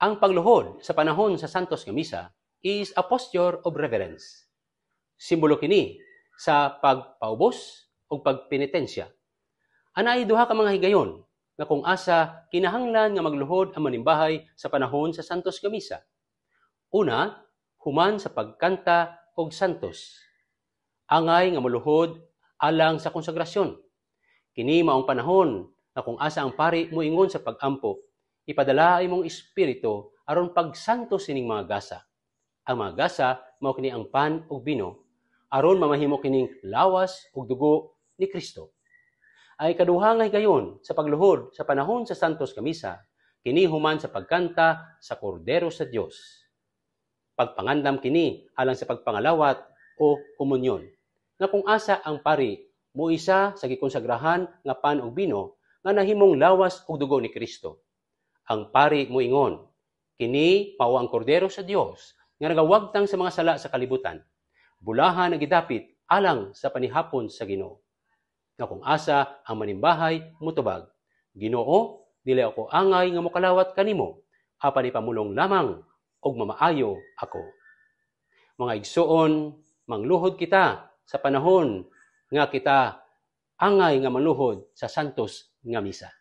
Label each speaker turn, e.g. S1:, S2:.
S1: Ang pagluhod sa panahon sa Santos nga Misa is a posture of reverence. Simbolo kini sa pagpaubos o pagpenitensya. Anay duha ka mga higayon nga kung asa kinahanglan nga magluhod ang manimbahay sa panahon sa Santos nga Misa. Una, human sa pagkanta og santos. Angay nga moluhod alang sa konsagrasyon. Kini maong panahon na kung asa ang pari moingon sa pag-ampo, ipadala imong espiritu aron pagsantos sining mga gasa. Ang mga gasa mao kini ang pan ug bino aron mamahimo kining lawas ug dugo ni Kristo. Ay kaduha nga higayon sa pagluhod sa panahon sa Santos nga Misa, kini human sa pagkanta sa Kordero sa Dios. Pagpangandam kini alang sa pagpangalawat o komunyon. Nga kung asa ang pari moisa sa gikonsagrahan nga pan ug bino nga nahimong lawas ug dugo ni Kristo. Ang pari moingon, kini mao ang Kordero sa Dios nga nagawagtang sa mga sala sa kalibutan. Bulahan ang gidapit alang sa panihapon sa Ginoo. Nga kung asa ang manimbahay mutubag, Ginoo, dili ako angay nga mokalawat kanimo, apan ipamulong lamang og mamaayo ako. Mga igsoon, mangluhod kita sa panahon nga kita angay nga manluhod sa Santos nga Misa.